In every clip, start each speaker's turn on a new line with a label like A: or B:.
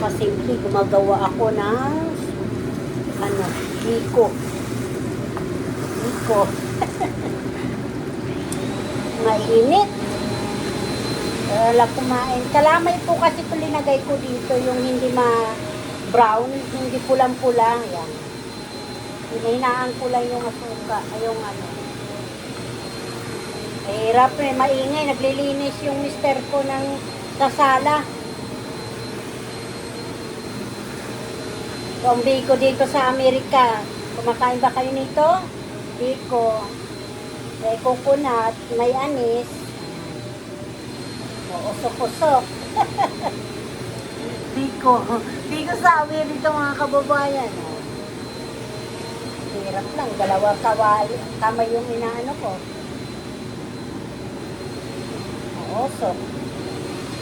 A: kasimple, gumagawa ako ng biko. Biko. Mainit. Wala kumain. Kalamay po kasi ito linagay ko dito, yung hindi brown, hindi pulang-pula. Yan. Hinahinaan ko lang yung asuka, yung hirap maingay. Naglilinis yung mister ko ng kasala. So, ang biko dito sa Amerika. Kumakain ba kayo nito? Biko. May coconut, may anis. Usok-usok. Biko. Biko sa Amerika mga kababayan. Hirap lang. Dalawa kamay yung inaano ko. Usok.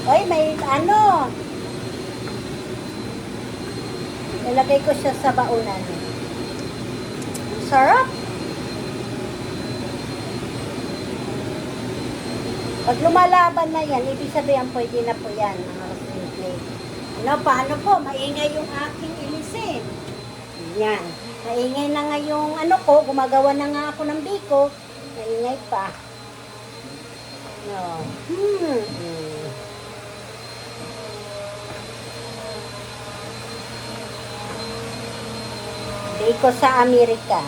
A: Ay, may nilagay ko siya sa baunan. Sarap. Pag lumalaban na yan, ibig sabihin pwede na po yan, mga kasimple. Paano po? Maingay yung aking ilisin. Yan. Maingay na nga yung gumagawa na nga ako ng biko. Maingay pa. Biko sa Amerika.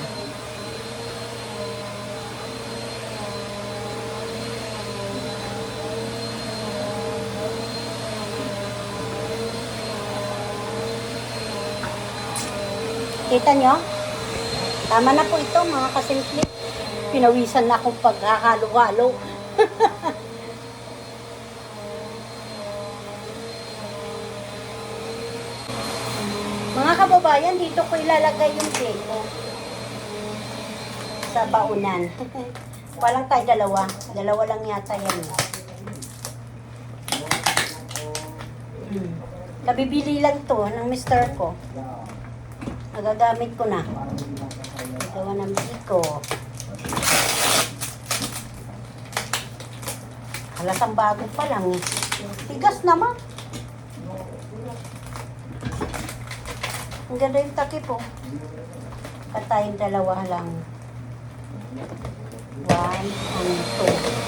A: Kita nyo? Tama na po ito mga kasimple. Pinawisan na akong paghahalo-halo. Mga kababayan, dito ko ilalagay yung biko sa baunan. Walang tayo dalawa. Dalawa lang yata yan. Nabibili lang to ng mister ko. Nagagamit ko na. Gawa ng biko. Halatang bago pa lang eh. Tigas naman. Ang ganda yung takip po. Katayin dalawa lang. 1 and 2.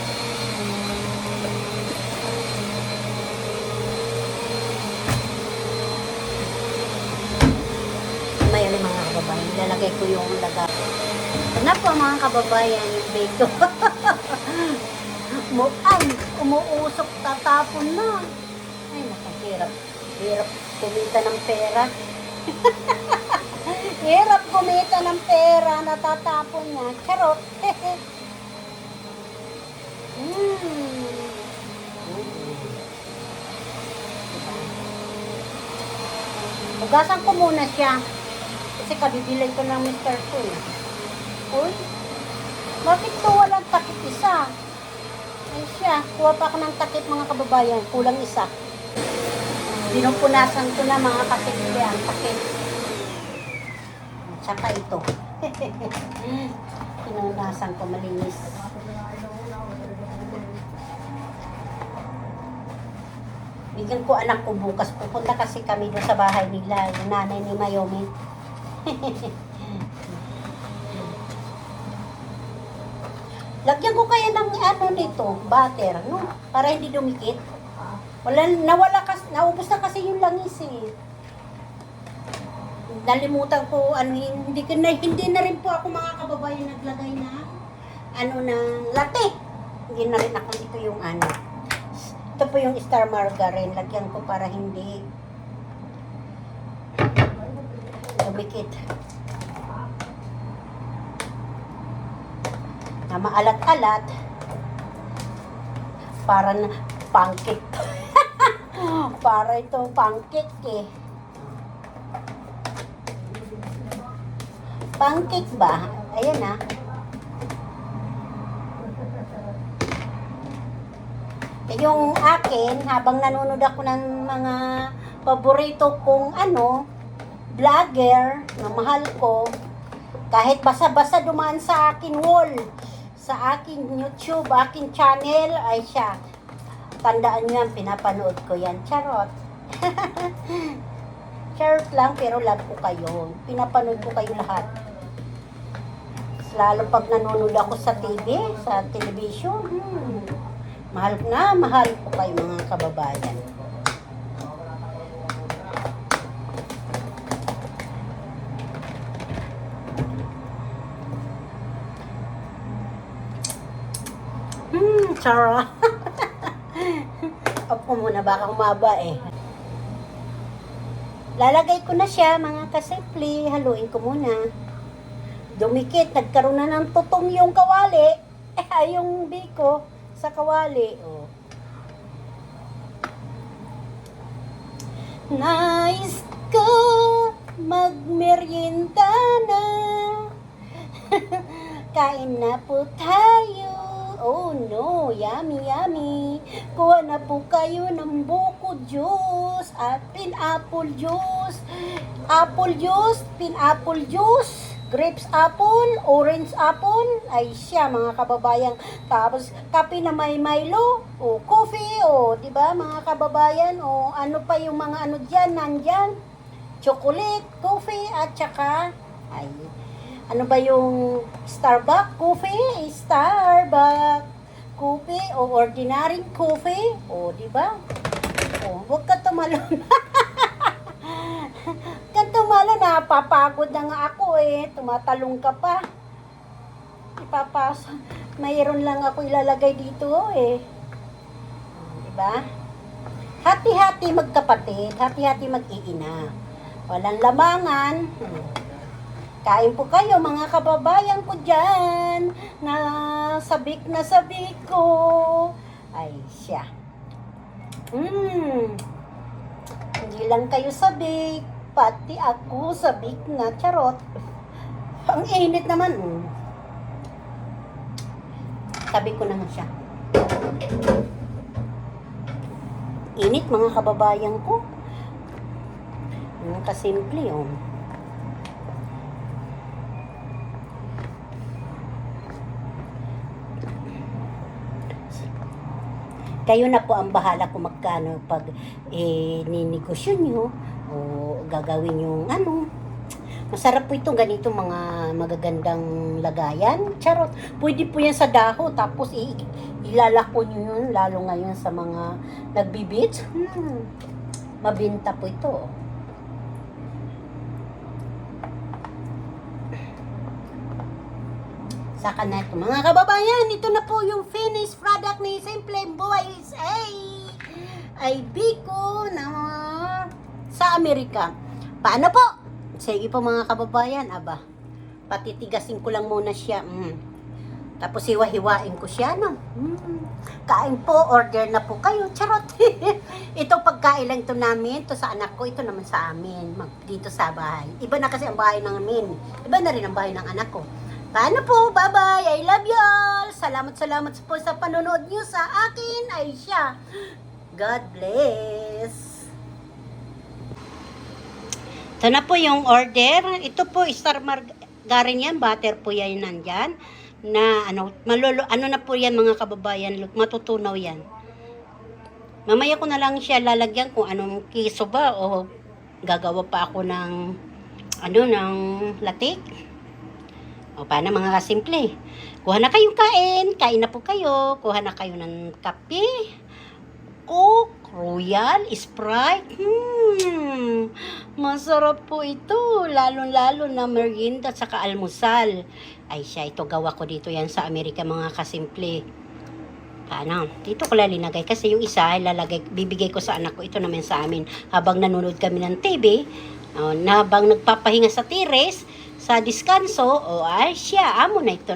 A: May mga kababayan. Lalagay ko yung laga. Ano po mga kababayan yung biko. Umuusok, tatapon na. Ay, nakahirap. Hirap kumita ng pera. Hirap kumita ng pera. Natatapon na. Charot. Hugasan ko muna siya. Kasi kabibilay ko ng Mr. ko. Uy, bakit to walang takip isa? Ay siya, kuha pa ako ng takip mga kababayan. Kulang isa. Pinupunasan ko na mga kasikli ang takip. Tsaka ito. Pinupunasan ko malinis. Bigyan ko anak ko bukas. Pupunta kasi kami doon sa bahay nila. Yung nanay ni Mayomi. Lagyan ko kaya ng dito, butter, no? Para hindi dumikit. Naubos na kasi yung langis eh. Nalimutan ko, hindi na rin po ako mga kababayan naglagay na, ng latte. Hindi na rin ako dito yung Ito po yung star margarine. Lagyan ko para hindi dumikit. Na maalat-alat para na pancake. Para ito pancake eh. Pancake ba? Ayan na. Yung akin, habang nanonood ako ng mga paborito kong vlogger na mahal ko, kahit basa-basa dumaan sa akin wall, sa aking YouTube, aking channel, ay siya. Tandaan nyo yan, pinapanood ko yan. Charot. Charot lang, pero love ko kayo. Pinapanood ko kayo lahat. Lalo pag nanonood ako sa TV, sa television. Mahal ko kayo mga kababayan. Sarap. Off ko muna, baka umaba eh. Lalagay ko na siya mga kasimple. Haluin ko muna. Dumikit, nagkaroon na ng tutong yung kawali. Yung biko sa kawali. Oh. Nice ko magmerienda na. Kain na po tayo. Oh no, yummy, yummy. Kuha na po kayo ng buko juice at pineapple juice. Apple juice, pineapple juice, grapes apple, orange apple. Ay siya mga kababayan. Tapos kape na may Milo, o coffee, o di ba mga kababayan, o ano pa yung mga ano diyan, nandyan. Chocolate, coffee, at saka ay ano ba yung Starbucks coffee? Starbucks coffee o ordinary coffee? O, di ba? O, huwag ka tumalon. Huwag tumalon, napapagod na nga ako eh. Tumatalong ka pa. Ipapasa. Mayroon lang ako ilalagay dito eh. Di ba? Hati-hati magkapatid, hati-hati mag-iina. Walang lamangan. Kain po kayo mga kababayan ko dyan na sabik ko. Ay siya. Hindi lang kayo sabik, pati ako sabik na, charot. Ang init naman. Sabi ko naman siya. Init mga kababayan ko. Kasimple oh. Kayo na po ang bahala kung magkano pag ninegosyo nyo o gagawin yung ano. Masarap po itong ganito mga magagandang lagayan. Charot. Pwede po yan sa daho tapos ilalako nyo yun lalo ngayon sa mga nagbibits. Mabinta po ito. Saka na ito. Mga kababayan, ito na po yung finished product ni Simple Boys. Ay biko na sa Amerika. Paano po? Sige po mga kababayan. Aba, patitigasin ko lang muna siya. Tapos hiwa-hiwain ko siya, no? Kain po, order na po kayo. Charot. Ito pagkain lang ito namin. Ito sa anak ko, ito naman sa amin. Dito sa bahay. Iba na kasi ang bahay namin. Iba na rin ang bahay ng anak ko. Paano po? Bye-bye. I love you all. Salamat po sa panonood nyo sa akin. Ay siya. God bless. Ito na po yung order. Ito po, star margarine yan. Butter po yan nandyan. Na ano na po yan mga kababayan. Matutunaw yan. Mamaya ko na lang siya lalagyan kung anong kiso ba o gagawa pa ako ng ng latik. O, paano mga kasimple? Kuha na kayong kain na po kayo. Kuha na kayo ng kape, Coke, Royal, Sprite. Masarap po ito. Lalo-lalo na merienda at saka almusal. Ay siya, ito gawa ko dito yan sa Amerika mga kasimple. Paano? Dito ko lalinagay kasi yung isa bibigay ko sa anak ko. Ito naman sa amin. Habang nanonood kami ng TV, habang nagpapahinga sa tires, sa diskanso, ay siya, amo na ito.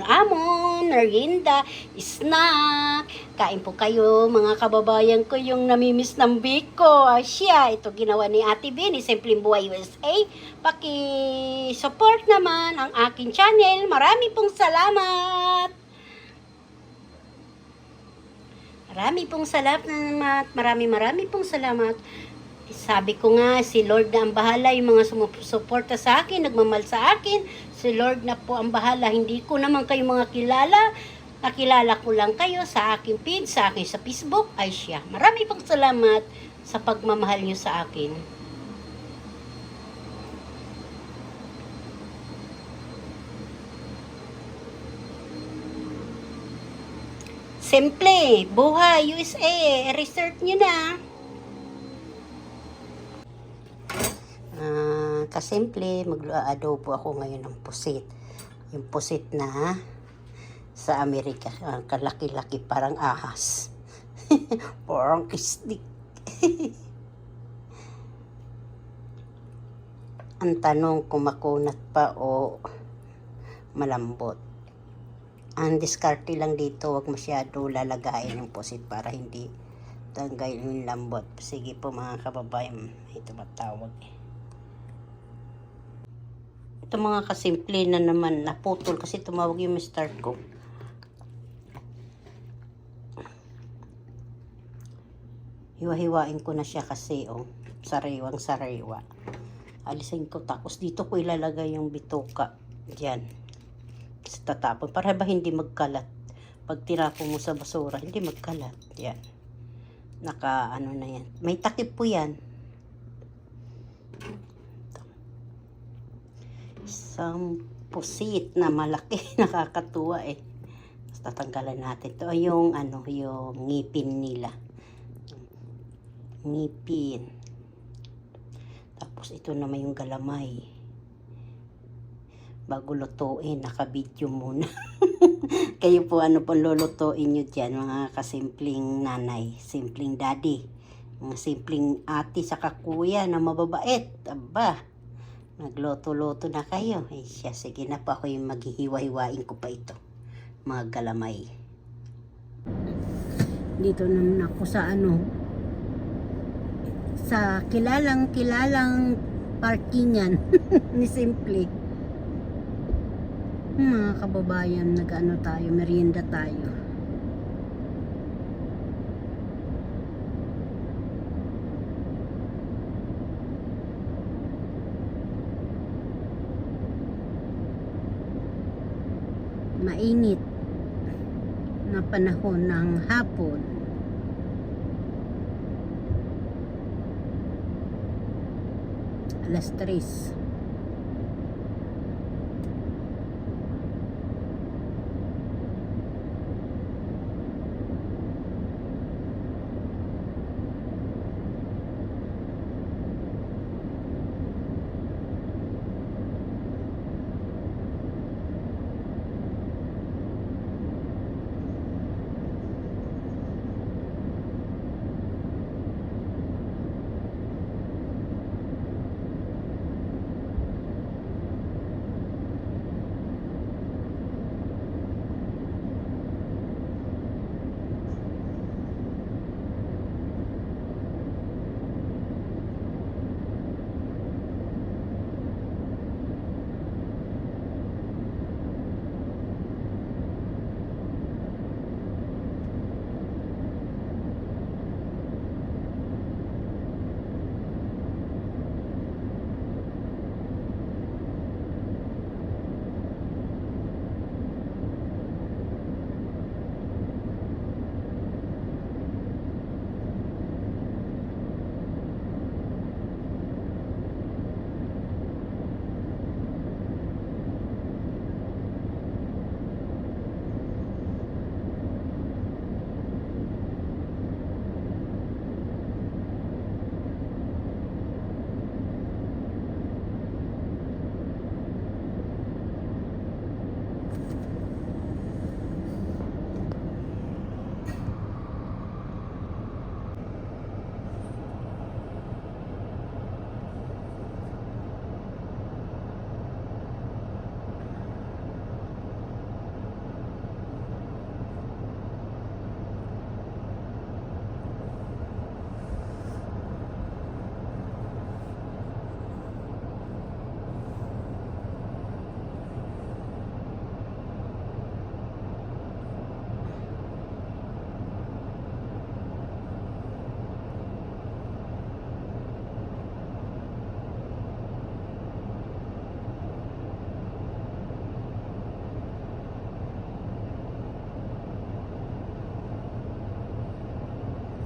A: Merienda, snack. Kain po kayo, mga kababayan ko, yung namimiss ng biko. Ay siya, ito ginawa ni Ate B, ni Simpleng Buhay USA. Paki-support naman ang aking channel. Marami pong salamat. Marami pong salamat. Sabi ko nga, si Lord na ang bahala, yung mga sumusuporta sa akin, nagmamahal sa akin, si Lord na po ang bahala. Hindi ko naman kayo mga kilala, nakilala ko lang kayo sa aking feed, sa akin sa Facebook, ay siya. Marami pong salamat sa pagmamahal nyo sa akin. Simple, buhay, USA, research nyo na. Kasimple, mag-adobo ako ngayon ng pusit. Yung pusit na sa Amerika, kalaki-laki parang ahas. Parang kistik. Ang tanong kung makunat pa o malambot. Ang diskarte lang dito, wag masyado lalagayin yung pusit para hindi tanggal yung lambot. Sige po mga kababayan, ito matawag eh. Ito mga kasimple na naman, naputol kasi tumawag yung start ko. Hiwa-hiwain ko na siya kasi, sariwang sariwa. Alisin ko, tapos dito ko ilalagay yung bituka. Diyan. Sa tatapon, para ba hindi magkalat. Pag tinapon mo sa basura, hindi magkalat. Yan. Ano na yan. May takip po yan. Isang pusit na malaki, nakakatuwa eh. Tapos tatanggalan natin. Ito yung yung ngipin nila. Ngipin. Tapos ito naman yung galamay. Bago lutuin, naka-video muna. Kayo po po lulutuin nyo dyan, mga kasimpleng nanay, simpleng daddy, mga simpleng ate sa kuya na mababait. Aba, nagluto-luto na kayo. Siya, sige na po, ako yung maghihiwa-hiwain ko pa ito. Mga galamay. Dito naman ako sa sa kilalang parkingan ni Simple. Mga kababayan, tayo, merienda tayo. Mainit na panahon ng hapon. Alas 3.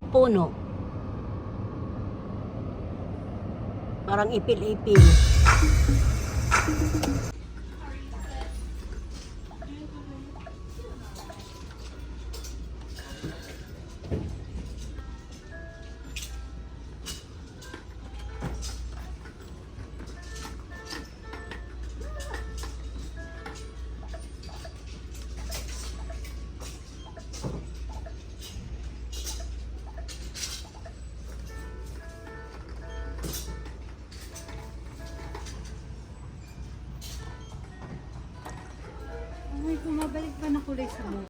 A: Puno. Parang ipil-ipil.
B: Ay, bumabalik pa na kulay sa buhok.